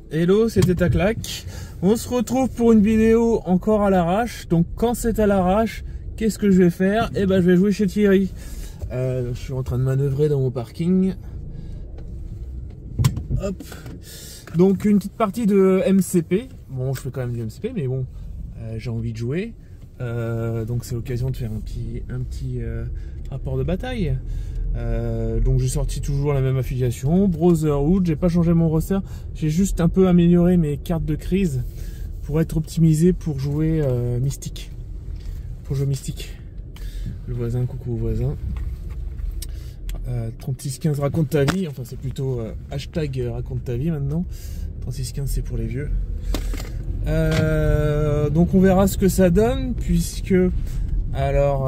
Hello, c'était Taclac. On se retrouve pour une vidéo encore à l'arrache. Donc quand c'est à l'arrache, qu'est-ce que je vais faire? Eh ben je vais jouer chez Thierry. Je suis en train de manœuvrer dans mon parking. Hop. Donc une petite partie de MCP. Bon, je fais quand même du MCP, mais bon, j'ai envie de jouer. Donc c'est l'occasion de faire un petit rapport de bataille. Donc j'ai sorti toujours la même affiliation, Brotherhood, j'ai pas changé mon roster, j'ai juste un peu amélioré mes cartes de crise pour être optimisé pour jouer Mystique. Le voisin, coucou au voisin. 3615 raconte ta vie, enfin c'est plutôt hashtag raconte ta vie maintenant. 3615 c'est pour les vieux. Donc on verra ce que ça donne, puisque alors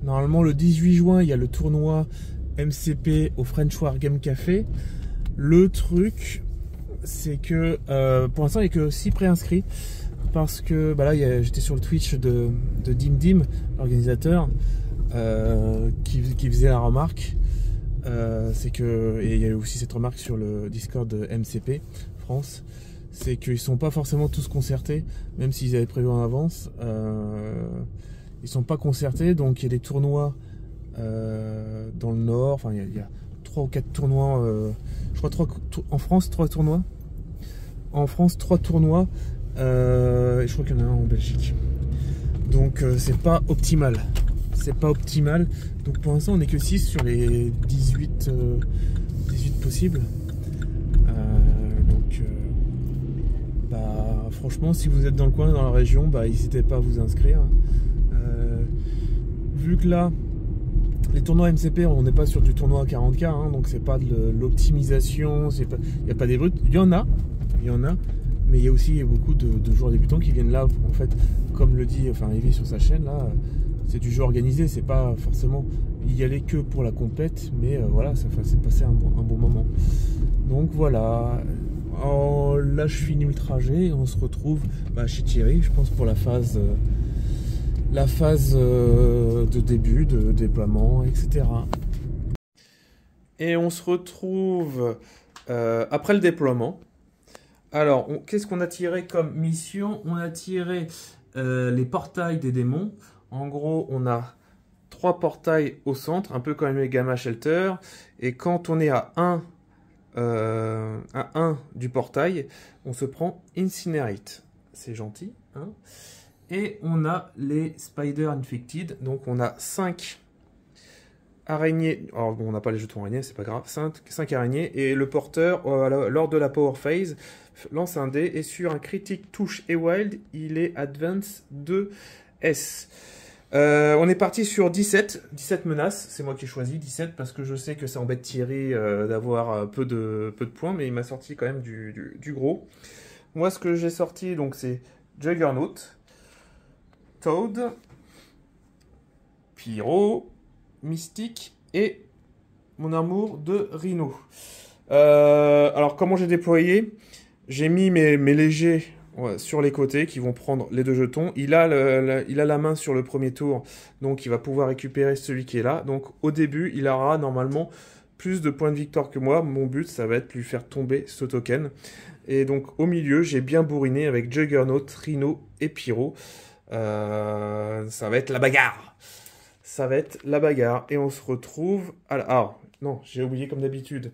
normalement le 18 juin il y a le tournoi MCP au French War Game Café. Le truc c'est que pour l'instant il n'y a que 6 préinscrits, parce que bah là j'étais sur le Twitch de Dim, l'organisateur, qui faisait la remarque, c'est que, et il y a eu aussi cette remarque sur le Discord de MCP France, c'est qu'ils sont pas forcément tous concertés, même s'ils avaient prévu en avance. Ils sont pas concertés, donc il y a des tournois dans le nord, enfin il y a 3 ou 4 tournois, je crois 3 en France, 3 tournois. En France, 3 tournois, et je crois qu'il y en a un en Belgique. Donc c'est pas optimal. C'est pas optimal. Donc pour l'instant on n'est que 6 sur les 18 possibles. Bah franchement, si vous êtes dans le coin, dans la région, bah n'hésitez pas à vous inscrire. Vu que là les tournois MCP, on n'est pas sur du tournoi à 40K, hein, donc c'est pas de l'optimisation, il n'y a pas des brutes, il y en a, mais il y a aussi beaucoup de joueurs débutants qui viennent là, en fait, comme le dit Evie sur sa chaîne, là, c'est du jeu organisé, c'est pas forcément y aller que pour la compète, mais voilà, ça fait passer un bon moment. Donc voilà, là je finis le trajet et on se retrouve chez Thierry, je pense, pour la phase de début, de déploiement, etc. Et on se retrouve après le déploiement. Alors, qu'est-ce qu'on a tiré comme mission? On a tiré les portails des démons. En gros, on a 3 portails au centre, un peu comme les Gamma Shelter. Et quand on est à 1 du portail, on se prend Incinerate. C'est gentil, hein? Et on a les Spider Infected, donc on a 5 araignées. Alors bon, on n'a pas les jetons araignées, c'est pas grave. 5 araignées, et le porteur, lors de la Power Phase, lance un dé, et sur un critique touche et wild, il est Advance 2S. On est parti sur 17 menaces, c'est moi qui ai choisi 17 parce que je sais que ça embête Thierry d'avoir peu de points, mais il m'a sorti quand même du gros. Moi, ce que j'ai sorti, donc c'est Juggernaut, Toad, Pyro, Mystique et mon amour de Rhino. Alors comment j'ai déployé? J'ai mis mes légers sur les côtés qui vont prendre les 2 jetons. Il a la main sur le premier tour, donc il va pouvoir récupérer celui qui est là. Donc au début, il aura normalement plus de points de victoire que moi. Mon but, ça va être de lui faire tomber ce token. Et donc au milieu, j'ai bien bourriné avec Juggernaut, Rhino et Pyro. Ça va être la bagarre. Et on se retrouve à Ah non, j'ai oublié comme d'habitude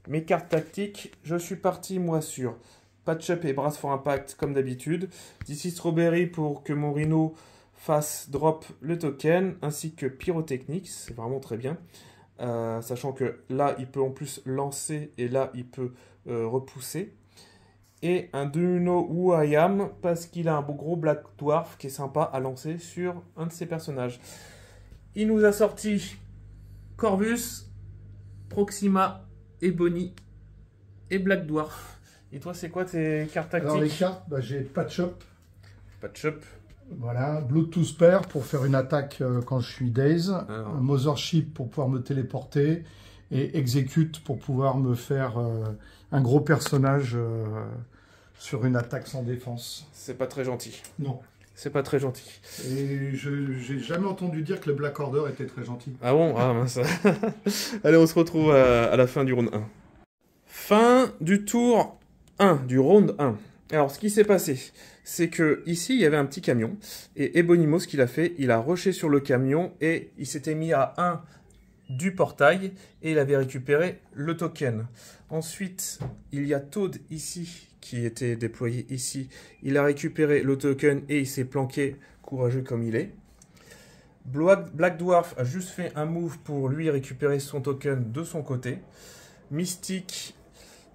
mes cartes tactiques. Je suis parti moi sur Patch-Up et Brass for Impact comme d'habitude. D'ici Strawberry pour que mon Rhino fasse drop le token, ainsi que Pyrotechnics, c'est vraiment très bien. Sachant que là il peut en plus lancer, et là il peut repousser. Et un Do You Know Who I Am, parce qu'il a un gros Black Dwarf qui est sympa à lancer sur un de ses personnages. Il nous a sorti Corvus, Proxima, Ebony et Black Dwarf. Et toi, c'est quoi tes cartes tactiques? Alors les cartes, j'ai Patch-Up. Patch-Up. Voilà, Bluetooth Pair pour faire une attaque quand je suis Daze. Mothership pour pouvoir me téléporter. Et Execute pour pouvoir me faire un gros personnage sur une attaque sans défense. C'est pas très gentil. Non. C'est pas très gentil. Et j'ai jamais entendu dire que le Black Order était très gentil. Ah bon? Ah mince. Allez, on se retrouve à la fin du round 1. Fin du tour 1, du round 1. Alors, ce qui s'est passé, c'est que ici, il y avait un petit camion. Et Ebonimo, ce qu'il a fait, il a rushé sur le camion et il s'était mis à 1 du portail et il avait récupéré le token. Ensuite, il y a Toad ici qui était déployé ici. Il a récupéré le token et il s'est planqué, courageux comme il est. Black Dwarf a juste fait un move pour lui récupérer son token de son côté. Mystique,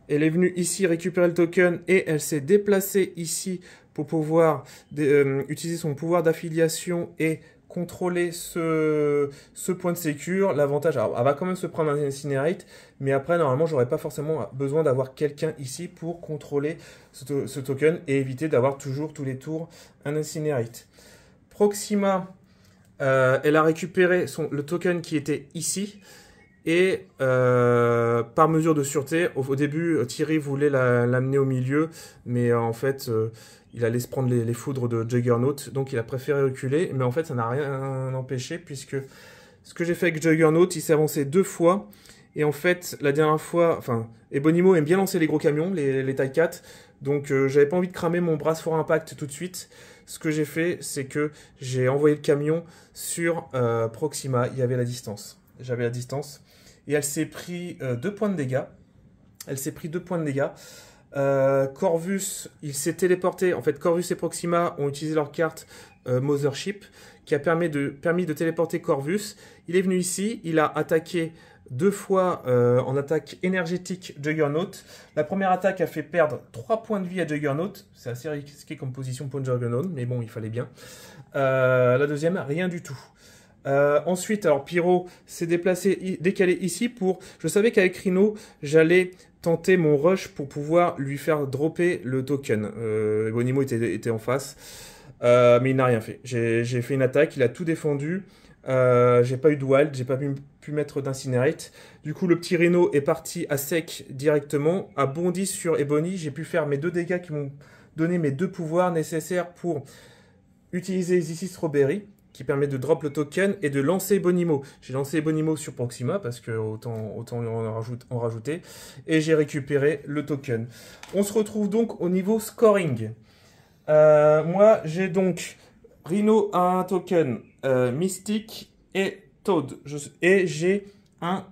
elle est venue ici récupérer le token et elle s'est déplacée ici pour pouvoir utiliser son pouvoir d'affiliation et contrôler ce point de sécure. L'avantage, elle va quand même se prendre un Incinerate, mais après, normalement, j'aurais pas forcément besoin d'avoir quelqu'un ici pour contrôler ce token et éviter d'avoir toujours tous les tours un Incinerate. Proxima, elle a récupéré le token qui était ici. Et par mesure de sûreté, au début, Thierry voulait l'amener au milieu, mais en fait, il allait se prendre les foudres de Juggernaut, donc il a préféré reculer. Mais en fait, ça n'a rien empêché, puisque ce que j'ai fait avec Juggernaut, il s'est avancé 2 fois. Et en fait, la dernière fois, enfin, Ebonimo aime bien lancer les gros camions, les taille 4. Donc, j'avais pas envie de cramer mon Brace for Impact tout de suite. Ce que j'ai fait, c'est que j'ai envoyé le camion sur Proxima. Il y avait la distance. J'avais la distance. Et elle s'est pris 2 points de dégâts. Corvus, il s'est téléporté. En fait, Corvus et Proxima ont utilisé leur carte Mothership, qui a permis de téléporter Corvus. Il est venu ici, il a attaqué 2 fois en attaque énergétique Juggernaut. La première attaque a fait perdre 3 points de vie à Juggernaut. C'est assez risqué comme position pour Juggernaut, mais bon, il fallait bien. La deuxième, rien du tout. Ensuite, alors Pyro s'est décalé ici pour... Je savais qu'avec Rhino, j'allais tenter mon rush pour pouvoir lui faire dropper le token. Ebonimo était en face, mais il n'a rien fait. J'ai fait une attaque, il a tout défendu. J'ai pas eu de wild, j'ai pas pu mettre d'incinerate. Du coup, le petit Rhino est parti à sec directement, a bondi sur Ebony. J'ai pu faire mes 2 dégâts qui m'ont donné mes 2 pouvoirs nécessaires pour utiliser ici Strawberry, qui permet de drop le token et de lancer Ebonimo. J'ai lancé Ebonimo sur Proxima parce que autant en rajouter. Et j'ai récupéré le token. On se retrouve donc au niveau scoring. Moi, j'ai donc Rhino a un token, Mystique et Toad. Et j'ai 1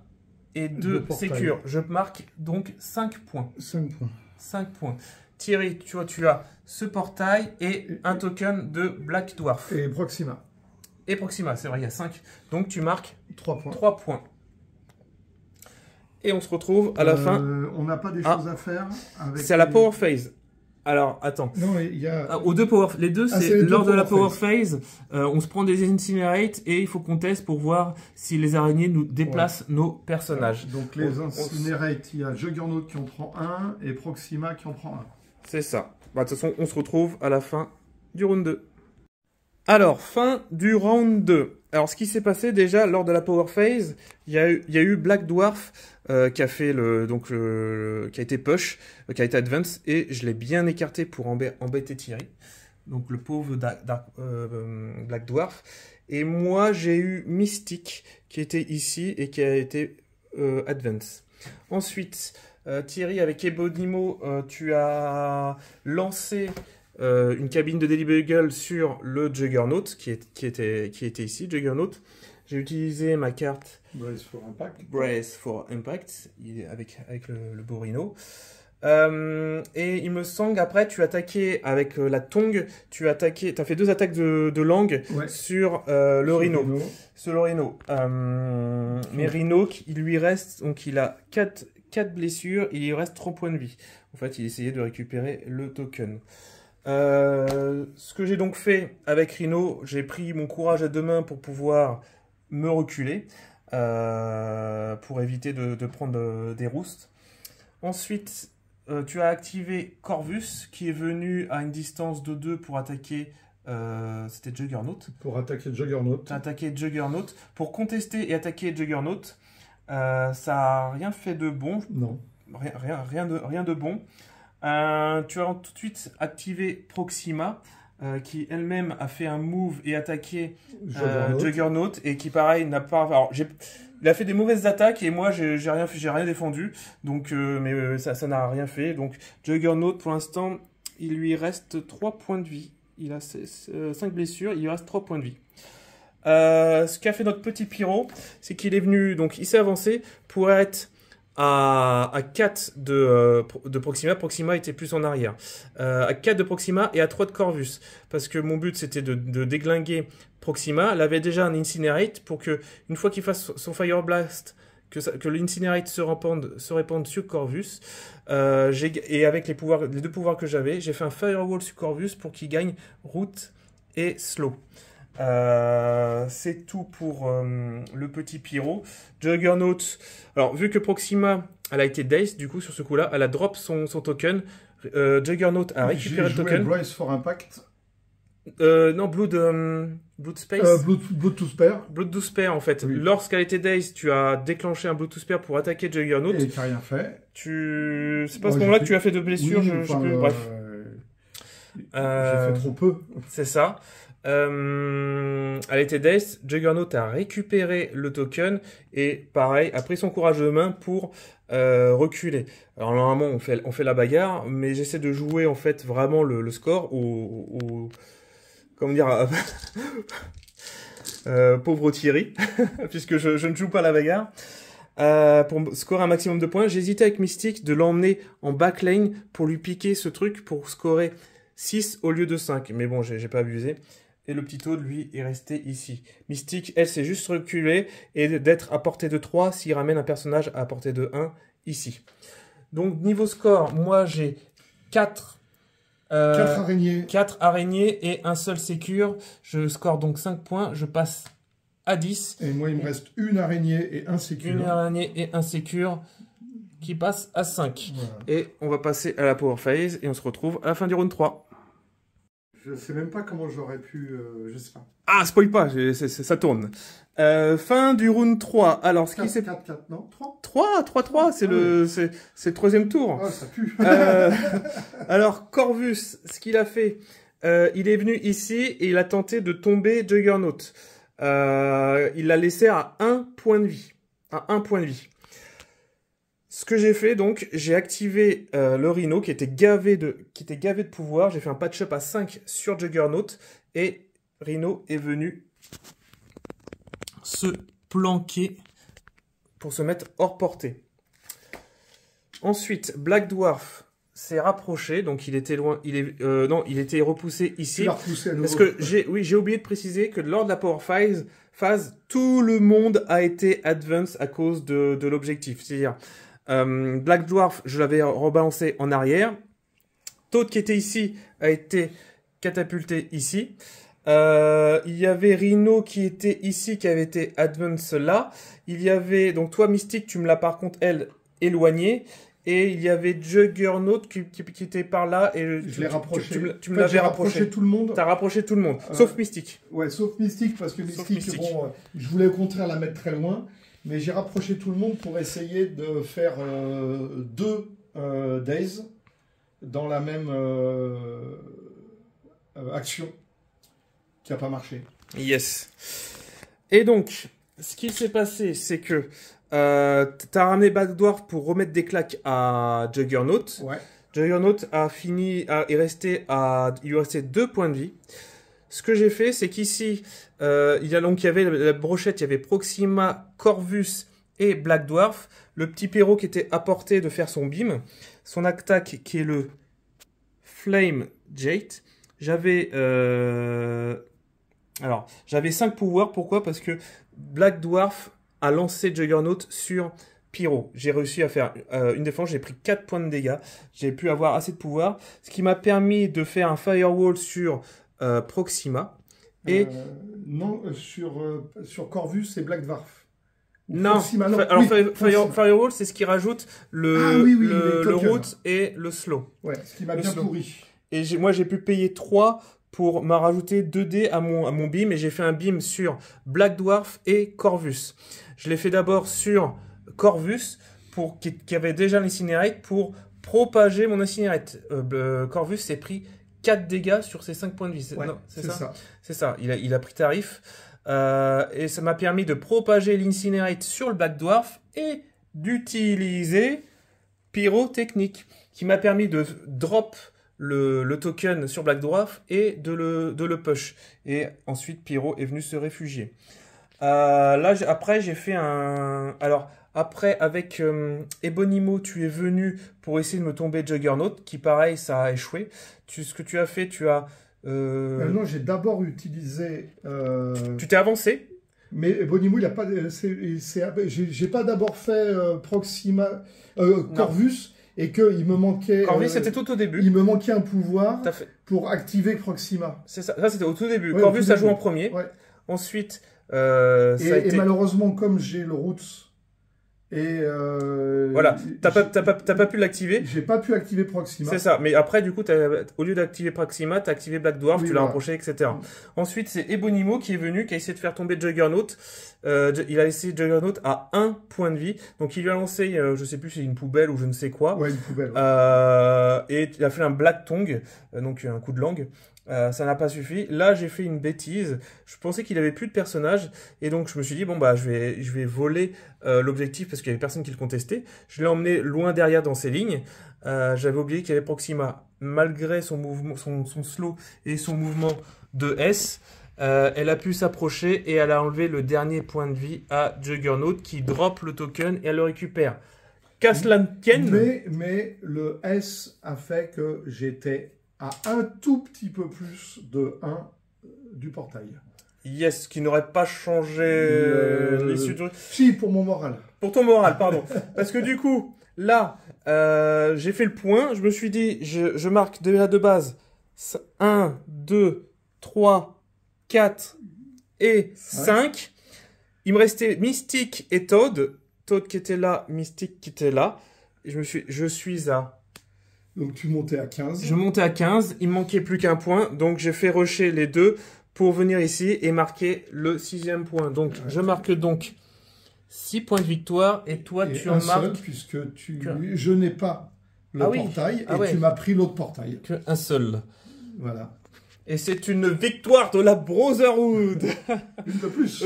et 2 sécure. Je marque donc 5 points. 5 points. 5 points. Thierry, tu as ce portail et un token de Black Dwarf. Et Proxima. Et Proxima, c'est vrai, il y a 5. Donc tu marques 3 points. 3 points. Et on se retrouve à la fin. On n'a pas des choses à faire avec... C'est à la Power Phase. Alors, attends. Non, il y a... Aux 2 Power... Les deux, c'est lors de la Power Phase, on se prend des Incinerate et il faut qu'on teste pour voir si les araignées nous déplacent nos personnages. Donc les Incinerate, il y a Juggernaut qui en prend 1 et Proxima qui en prend 1. C'est ça. Bah, de toute façon, on se retrouve à la fin du round 2. Alors, fin du round 2. Alors, ce qui s'est passé déjà lors de la Power Phase, il y a eu Black Dwarf qui a fait qui a été push, qui a été advance, et je l'ai bien écarté pour embêter Thierry. Donc, le pauvre Black Dwarf. Et moi, j'ai eu Mystique qui était ici et qui a été advance. Ensuite, Thierry, avec Ebonimo, tu as lancé... une cabine de Daily Bugle sur le Juggernaut qui était ici, Juggernaut. J'ai utilisé ma carte Brace for Impact. Brace for Impact avec le beau Rhino. Et il me semble qu'après tu as attaqué avec la tongue, tu as fait 2 attaques de langue sur le Rhino. Sur le Rhino. Mais Rhino, il lui reste, donc il a 4 blessures, il lui reste 3 points de vie. En fait, il essayait de récupérer le token. Ce que j'ai donc fait avec Rhino, j'ai pris mon courage à 2 mains pour pouvoir me reculer, pour éviter de prendre des roustes. Ensuite, tu as activé Corvus, qui est venu à une distance de 2 pour attaquer, c'était Juggernaut. Pour attaquer Juggernaut. Pour contester et attaquer Juggernaut, ça n'a rien fait de bon. Non. Rien de bon. Tu as tout de suite activé Proxima qui elle-même a fait un move et attaqué Juggernaut, et qui pareil n'a pas... Alors, il a fait des mauvaises attaques et moi j'ai rien défendu, donc mais ça n'a rien fait. Donc Juggernaut pour l'instant il lui reste 3 points de vie. Il a 5 blessures, il lui reste 3 points de vie. Ce qu'a fait notre petit Pyro, c'est qu'il est venu, donc il s'est avancé pour être à 4 de Proxima. Proxima était plus en arrière. À 4 de Proxima et à 3 de Corvus. Parce que mon but c'était de déglinguer Proxima. Elle avait déjà un Incinerate pour que, une fois qu'il fasse son Fire Blast, que l'Incinerate se répande sur Corvus. Et avec les 2 pouvoirs que j'avais, j'ai fait un Firewall sur Corvus pour qu'il gagne Route et Slow. C'est tout pour le petit Pyro. Juggernaut, alors vu que Proxima elle a été dazed, du coup sur ce coup là elle a drop son token. Juggernaut a récupéré le token. Brace for Impact. Non, Blood Space. Blood to Spare. Blood to Spare en fait. Oui. Lorsqu'elle était dazed, tu as déclenché un Blood to Spare pour attaquer Juggernaut. Et qui n'a rien fait. C'est pas à ce moment-là que tu as fait de blessures, oui, je sais plus. Bref. J'ai fait trop peu. C'est ça. Elle était dazed, Juggernaut a récupéré le token et pareil, a pris son courage de main pour reculer. Alors normalement on fait la bagarre, mais j'essaie de jouer en fait vraiment le score comment dire pauvre Thierry, puisque je ne joue pas la bagarre. Pour scorer un maximum de points, j'hésitais avec Mystique de l'emmener en backlane pour lui piquer ce truc pour scorer 6 au lieu de 5. Mais bon, j'ai pas abusé. Et le petit Toad, lui, est resté ici. Mystique, elle, s'est juste reculée et d'être à portée de 3 s'il ramène un personnage à portée de 1 ici. Donc, niveau score, moi, j'ai 4 araignées. 4 araignées et un seul sécure. Je score donc 5 points. Je passe à 10. Et moi, il me reste une araignée et un sécure. Une araignée et un sécure qui passe à 5. Voilà. Et on va passer à la Power Phase et on se retrouve à la fin du round 3. Je sais même pas comment j'aurais pu... je sais pas. Ah, spoil pas, ça tourne. Fin du round 3. Alors, ce qui s'est... 4, non 3 3, c'est le troisième tour. Ah, ça pue. Alors, Corvus, ce qu'il a fait, il est venu ici et il a tenté de tomber Juggernaut. Il l'a laissé à 1 point de vie. À 1 point de vie. Ce que j'ai fait, donc, j'ai activé le Rhino qui était gavé de pouvoir. J'ai fait un patch-up à 5 sur Juggernaut et Rhino est venu se planquer pour se mettre hors portée. Ensuite, Black Dwarf s'est rapproché, donc il était loin, il était repoussé ici. Repoussé à nouveau. Parce que j'ai oublié de préciser que lors de la Power Phase, tout le monde a été advance à cause de l'objectif. C'est-à-dire, Black Dwarf, je l'avais rebalancé en arrière. Toad qui était ici a été catapulté ici. Il y avait Rhino qui était ici, qui avait été advance là. Il y avait, donc toi Mystique, tu me l'as par contre, elle, éloignée. Et il y avait Juggernaut qui était par là. Et je l'ai rapproché. Tu me l'avais rapproché. Tout le monde. Tu as rapproché tout le monde, sauf Mystique. Ouais, sauf Mystique, parce que Mystique. Bon, je voulais au contraire la mettre très loin. Mais j'ai rapproché tout le monde pour essayer de faire 2 days dans la même action qui n'a pas marché. Yes. Et donc, ce qui s'est passé, c'est que tu as ramené Black Dwarf pour remettre des claques à Juggernaut. Ouais. Juggernaut il lui restait 2 points de vie. Ce que j'ai fait, c'est qu'ici, il y avait la brochette, il y avait Proxima, Corvus et Black Dwarf. Le petit Pyro qui était à portée de faire son beam. Son attaque qui est le Flame Jade. J'avais 5 pouvoirs. Pourquoi? Parce que Black Dwarf a lancé Juggernaut sur Pyro. J'ai réussi à faire une défense. J'ai pris 4 points de dégâts. J'ai pu avoir assez de pouvoir. Ce qui m'a permis de faire un Firewall sur Proxima. Et non, sur Corvus et Black Dwarf. Non, Proxima, non. Alors oui, Firewall, c'est ce qui rajoute le route et le slow. Ouais, ce qui m'a bien pourri. Et moi, j'ai pu payer 3 pour m'a rajouté 2 dés à mon beam. Et j'ai fait un beam sur Black Dwarf et Corvus. Je l'ai fait d'abord sur Corvus, qui avait déjà l'Incinerate, pour propager mon Incinerate. Corvus s'est pris 4 dégâts sur ses 5 points de vie. Ouais, c'est ça. C'est ça, il a pris tarif. Et ça m'a permis de propager l'Incinerate sur le Black Dwarf et d'utiliser Pyrotechnique, qui m'a permis de drop le token sur Black Dwarf et de le push. Et ensuite, Pyro est venu se réfugier. Là, après, j'ai fait un... Alors, après, avec Ebonimo, tu es venu pour essayer de me tomber Juggernaut, qui, pareil, ça a échoué. Ce que tu as fait, tu as... non, j'ai d'abord utilisé... Tu t'es avancé? Mais Ebonimo, il a pas... J'ai pas d'abord fait Proxima... Corvus, et qu'il me manquait... Corvus, c'était tout au début. Il me manquait un pouvoir pour activer Proxima. C'est ça, ça c'était au tout début. Ouais, Corvus, ça joue en premier. Ouais. Ensuite... et malheureusement, comme j'ai le Roots... voilà, t'as pas pu l'activer. J'ai pas pu activer Proxima. C'est ça, mais après, du coup, au lieu d'activer Proxima, t'as activé Black Dwarf, tu l'as rapproché, etc. Ensuite, c'est Ebonimo qui est venu, qui a essayé de faire tomber Juggernaut. Il a laissé Juggernaut à 1 point de vie. Donc, il lui a lancé, je sais plus si c'est une poubelle ou je ne sais quoi. Ouais, une poubelle. Et il a fait un Black Tongue, donc un coup de langue. Ça n'a pas suffi. Là, j'ai fait une bêtise. Je pensais qu'il avait plus de personnages. Et donc, je me suis dit, bon, bah, je vais voler l'objectif parce qu'il y avait personne qui le contestait. Je l'ai emmené loin derrière dans ses lignes. J'avais oublié qu'il y avait Proxima. Malgré son mouvement, son slow et son mouvement de S, elle a pu s'approcher et elle a enlevé le dernier point de vie à Juggernaut qui drop le token et elle le récupère. Caslanken. Mais le S a fait que j'étais à un tout petit peu plus de 1 du portail. Yes, qui n'aurait pas changé l'issue de... Si, pour mon moral. Pour ton moral, pardon. Parce que du coup, là, j'ai fait le point. Je me suis dit, je marque déjà de base 1, 2, 3, 4 et 5. Il me restait Mystique et Toad. Toad qui était là, Mystique qui était là. Et je suis à... Donc tu montais à 15. Je montais à 15, il me manquait plus qu'un point, donc j'ai fait rusher les deux pour venir ici et marquer le 6e point. Donc je marque donc 6 points de victoire et toi tu en marques... puisque je n'ai pas le portail et tu m'as pris l'autre portail. Un seul. Voilà. Et c'est une victoire de la Brotherhood. Une de plus.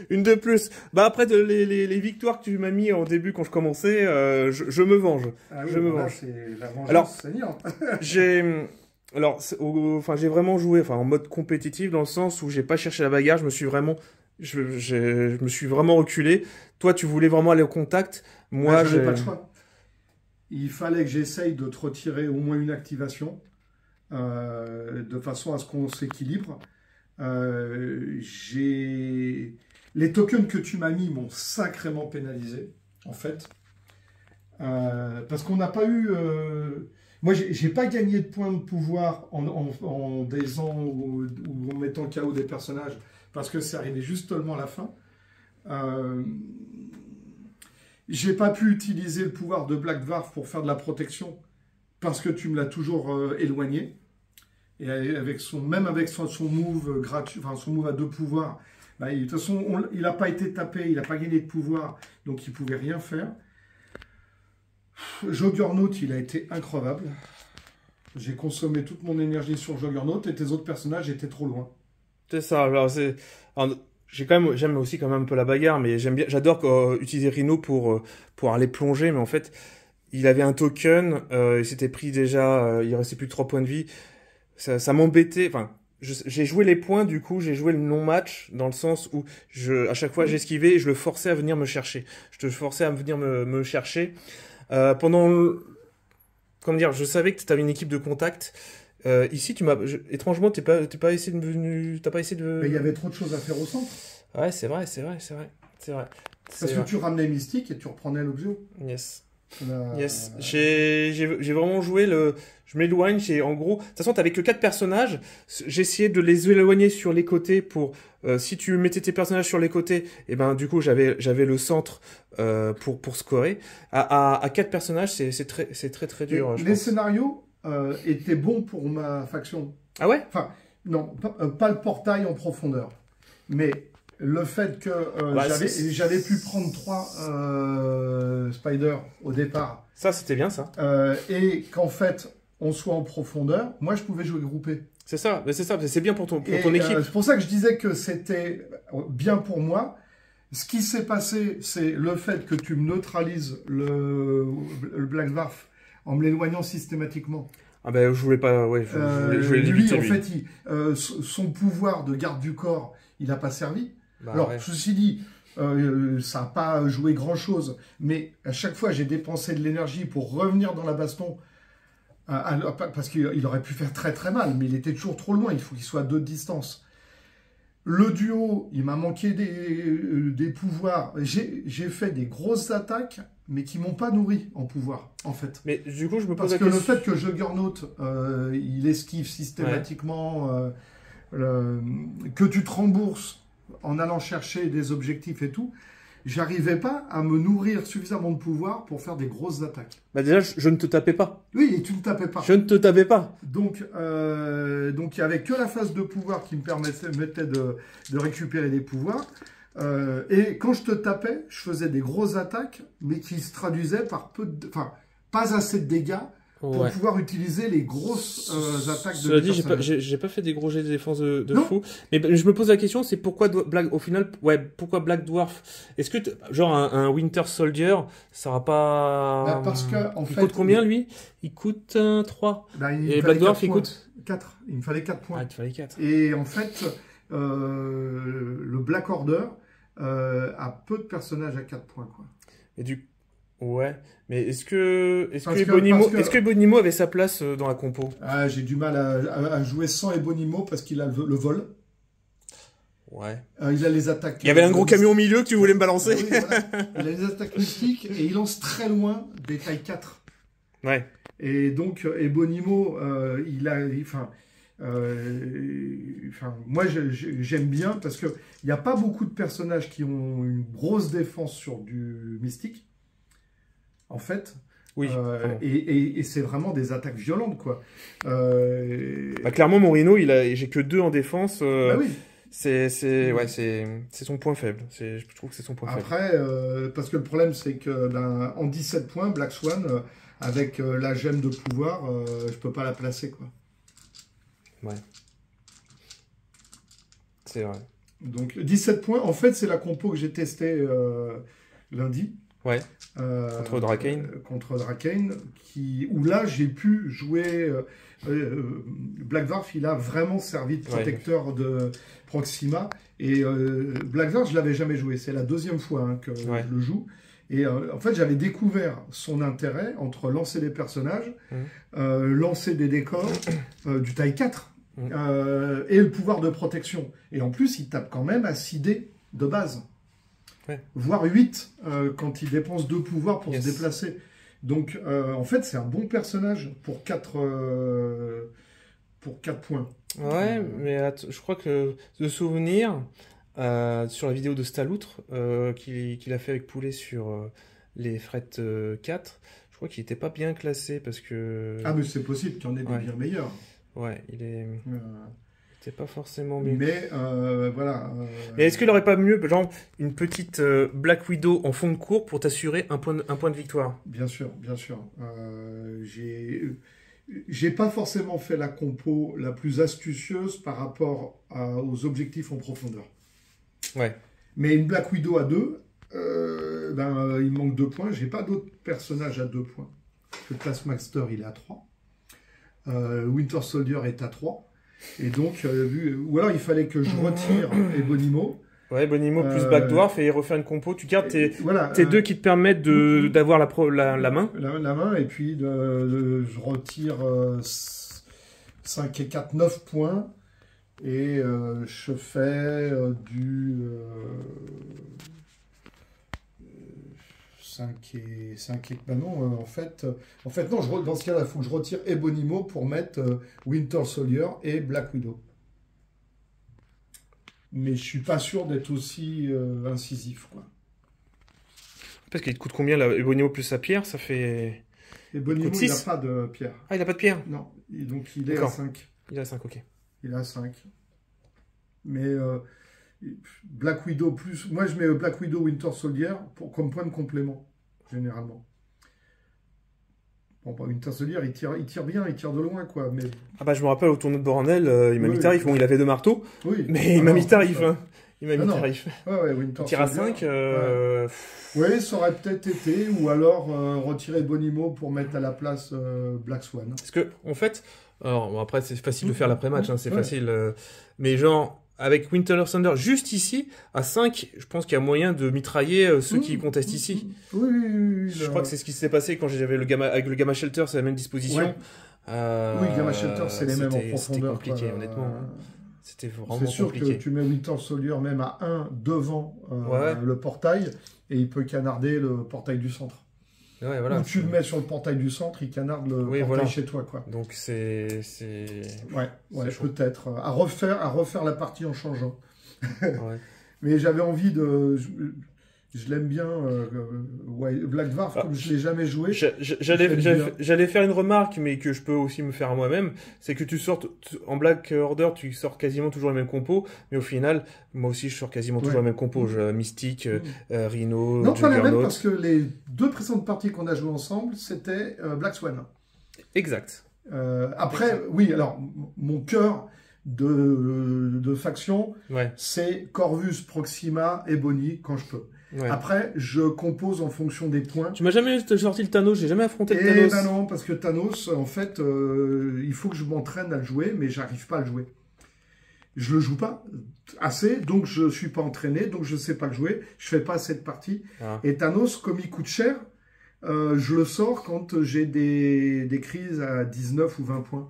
Une de plus. Bah après les victoires que tu m'as mis au début quand je commençais, je me venge. Ah oui, je me venge. C'est la vengeance. Alors, saignante. j'ai vraiment joué en mode compétitif dans le sens où j'ai pas cherché la bagarre. Je me suis vraiment reculé. Toi, tu voulais vraiment aller au contact. Moi, je n'avais pas le choix. Il fallait que j'essaye de te retirer au moins une activation. De façon à ce qu'on s'équilibre. Les tokens que tu m'as mis m'ont sacrément pénalisé, en fait. Parce qu'on n'a pas eu... Moi, j'ai pas gagné de points de pouvoir en daisant ou en mettant KO des personnages, parce que c'est arrivé justement à la fin. J'ai pas pu utiliser le pouvoir de Black Dwarf pour faire de la protection, parce que tu me l'as toujours éloigné. Et même avec son move gratuit, son move à 2 pouvoirs, bah, de toute façon, il n'a pas été tapé, il n'a pas gagné de pouvoir, donc il ne pouvait rien faire. Juggernaut, il a été increvable. J'ai consommé toute mon énergie sur Juggernaut et tes autres personnages étaient trop loin. C'est ça. Alors, j'aime aussi quand même un peu la bagarre, mais j'adore utiliser Rhino pour aller plonger, mais en fait, il avait un token, il s'était pris déjà, il restait plus que 3 points de vie. Ça m'embêtait. Enfin, j'ai joué les points, du coup, j'ai joué le non-match dans le sens où à chaque fois j'esquivais et je le forçais à venir me chercher. Je te forçais à venir me chercher. Comment dire, je savais que tu avais une équipe de contact. Ici, étrangement, t'as pas essayé de. Mais il y avait trop de choses à faire au centre. Ouais, c'est vrai. Parce que tu ramenais Mystique et tu reprenais l'objet. Yes. Yes, j'ai vraiment joué je m'éloigne, en gros, de toute façon t'avais que 4 personnages, j'ai essayé de les éloigner sur les côtés pour, si tu mettais tes personnages sur les côtés, et ben du coup j'avais le centre pour scorer. À 4 personnages c'est très dur. Les scénarios étaient bons pour ma faction. Ah ouais? Enfin, non, pas le portail en profondeur, mais le fait que j'avais pu prendre 3 spiders au départ. Ça, c'était bien, ça. Et qu'en fait, on soit en profondeur, moi je pouvais jouer groupé. C'est ça, c'est bien pour ton équipe. C'est pour ça que je disais que c'était bien pour moi. Ce qui s'est passé, c'est le fait que tu me neutralises le Black Dwarf en me l'éloignant systématiquement. Ah ben je voulais pas, ouais, je voulais lui, en fait, son pouvoir de garde du corps, il n'a pas servi. Bah, alors, ouais. ceci dit, ça n'a pas joué grand-chose, mais à chaque fois, j'ai dépensé de l'énergie pour revenir dans la baston, parce qu'il aurait pu faire très très mal, mais il était toujours trop loin, il faut qu'il soit à 2 de distance. Le duo, il m'a manqué des pouvoirs. J'ai fait des grosses attaques, mais qui m'ont pas nourri en pouvoir, en fait. Mais du coup, je me pose Parce la que le question... fait que Juggernaut, il esquive systématiquement, que tu te rembourses en allant chercher des objectifs et tout, j'arrivais pas à me nourrir suffisamment de pouvoir pour faire des grosses attaques. Bah déjà, je ne te tapais pas. Oui, et tu ne tapais pas. Je ne te tapais pas. Donc il n'y avait que la phase de pouvoir qui me permettait de récupérer des pouvoirs. Et quand je te tapais, je faisais des grosses attaques, mais qui se traduisaient par pas assez de dégâts pour pouvoir utiliser les grosses attaques de Cela dit, j'ai pas fait des gros jets de défense de fou. Mais je me pose la question, c'est pourquoi pourquoi Black Dwarf? Est-ce que genre un Winter Soldier, ça aura pas... parce que il coûte combien lui? Il coûte 3. Et Black Dwarf, il coûte 4. Il me fallait 4 points. Ah, il fallait 4. Et en fait, le Black Order a peu de personnages à 4 points, quoi. Et ouais, mais est-ce que Ebonimo avait sa place dans la compo? Ah, j'ai du mal à jouer sans Ebonimo parce qu'il a le vol. Ouais. Il a les attaques. Il y avait un gros camion au milieu que tu voulais me balancer. Oui, voilà. Il a les attaques mystiques et il lance très loin des tailles 4. Ouais. Et donc Ebonimo, moi j'aime bien parce que il n'y a pas beaucoup de personnages qui ont une grosse défense sur du mystique. En fait, oui, et c'est vraiment des attaques violentes, quoi. Clairement, mon Rhino, j'ai que 2 en défense. Bah oui. C'est son point faible. Je trouve que c'est son point faible. Après, parce que le problème, c'est que en 17 points, Black Swan, avec la gemme de pouvoir, je peux pas la placer, quoi. Ouais. C'est vrai. Donc 17 points, en fait, c'est la compo que j'ai testée lundi. Ouais. Contre Drakane. Contre Drakane, où là, j'ai pu jouer... Black Dwarf, il a vraiment servi de protecteur de Proxima. Et Black Dwarf, je l'avais jamais joué. C'est la 2e fois que je le joue. Et en fait, j'avais découvert son intérêt entre lancer des personnages, lancer des décors du taille 4, et le pouvoir de protection. Et en plus, il tape quand même à 6 dés de base. Ouais. Voire 8 quand il dépense 2 pouvoirs pour se déplacer. Donc, en fait, c'est un bon personnage pour 4 points. Ouais, mais je crois que de souvenir, sur la vidéo de Staloutre, qu'il a fait avec Poulet sur les frettes 4, je crois qu'il n'était pas bien classé parce que... Ah, mais c'est possible qu'il y en ait des bien meilleurs. Ouais, il est... C'est pas forcément mieux. Mais voilà. Mais est-ce qu'il n'aurait pas mieux, genre, une petite Black Widow en fond de cours pour t'assurer un point de victoire? Bien sûr, bien sûr. J'ai pas forcément fait la compo la plus astucieuse par rapport aux objectifs en profondeur. Ouais. Mais une Black Widow à 2, il manque 2 points. J'ai pas d'autres personnages à 2 points. Le Taskmaster, il est à 3. Winter Soldier est à 3. Et donc, ou alors il fallait que je retire Ebonimo. Ouais, Ebonimo plus Black Dwarf et refaire une compo. Tu gardes tes 2 qui te permettent d'avoir la main. La main, et puis je retire 5 et 4, 9 points. Et je fais du 5 et... Ben non, en fait non, dans ce cas-là, il faut que je retire Ebonimo pour mettre Winter Soldier et Black Widow. Mais je suis pas sûr d'être aussi incisif, quoi. Parce qu'il te coûte combien, là, Ebonimo plus sa pierre? Ça fait... Ebonimo, il n'a pas de pierre. Ah, il n'a pas de pierre? Non, donc il est à 5. Il est à 5, ok. Il est à 5. Mais... Black Widow plus... Moi, je mets Black Widow Winter Soldier comme point de complément, généralement. Bon, bah, Winter Soldier, il tire bien, il tire de loin, quoi. Mais... Ah bah je me rappelle au tournoi de Bornel, il m'a mis tarif. Bon, il avait 2 marteaux, mais il m'a mis tarif. Hein. Il m'a mis tarif. Ouais, Winter Tire à 5. Oui, ça aurait peut-être été, ou alors retirer Bonimo pour mettre à la place Black Swan. Parce que, en fait, alors bon, après c'est facile de faire l'après-match, hein, c'est facile. Mais genre, avec Winter Thunder, juste ici, à 5, je pense qu'il y a moyen de mitrailler ceux qui contestent ici. Oui. Je crois que c'est ce qui s'est passé quand j'avais le Gamma, avec le Gamma Shelter, c'est la même disposition. Oui, Gamma Shelter, c'est les mêmes en profondeur. C'était compliqué, honnêtement. C'était vraiment compliqué. C'est sûr que tu mets Winter Soldier même à 1 devant le portail, et il peut canarder le portail du centre. Ouais, voilà, ou tu le mets sur le portail du centre, il canarde le portail chez toi, quoi. Donc c'est... Ouais, peut-être. À refaire la partie en changeant. Mais j'avais envie de... Je l'aime bien, Black Dwarf, comme je ne l'ai jamais joué. J'allais faire une remarque, mais que je peux aussi me faire à moi-même, c'est que tu sors, en Black Order, tu sors quasiment toujours les mêmes compos, mais au final, moi aussi, je sors quasiment toujours les mêmes compos. Mystique, Rhino, non, pas les mêmes, parce que les 2 précédentes parties qu'on a jouées ensemble, c'était Black Swan. Exact. Après, oui, alors, mon cœur de faction, c'est Corvus, Proxima et Bonnie, quand je peux. Après, je compose en fonction des points. Tu m'as jamais sorti le Thanos, j'ai jamais affronté le Thanos. Ben non, parce que Thanos, en fait, il faut que je m'entraîne à le jouer, mais j'arrive pas à le jouer. Je le joue pas assez, donc je suis pas entraîné, donc je sais pas le jouer, je fais pas assez de parties. Et Thanos, comme il coûte cher, je le sors quand j'ai des crises à 19 ou 20 points.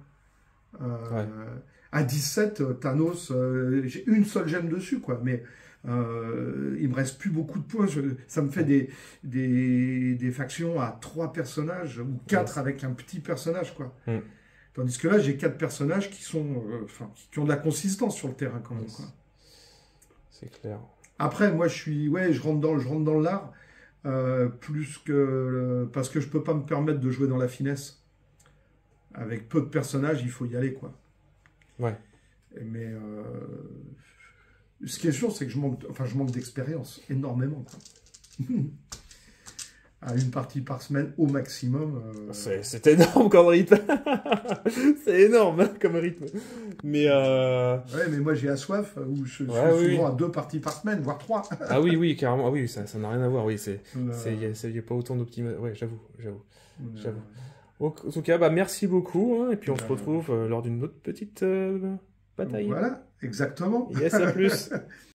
À 17, Thanos, j'ai une seule gemme dessus, quoi, mais... il me reste plus beaucoup de points. Ça me fait des factions à 3 personnages ou 4 avec un petit personnage, quoi. Tandis que là, j'ai 4 personnages qui sont, qui ont de la consistance sur le terrain quand même, quoi. C'est clair. Après, moi, je rentre dans le lard plus que parce que je peux pas me permettre de jouer dans la finesse. Avec peu de personnages, il faut y aller, quoi. Mais ce qui est sûr, c'est que je manque d'expérience, énormément, quoi. À une partie par semaine au maximum. C'est énorme comme rythme. C'est énorme hein, comme rythme. Mais ouais, mais moi j'ai Assoif où je suis souvent à 2 parties par semaine, voire 3. Ah oui, carrément. Ah oui, ça n'a rien à voir. Oui, il n'y a pas autant d'optimisation. Ouais, j'avoue. En tout cas, bah, merci beaucoup. Hein, et puis on se retrouve lors d'une autre petite bataille. Voilà, exactement. Yes, à plus.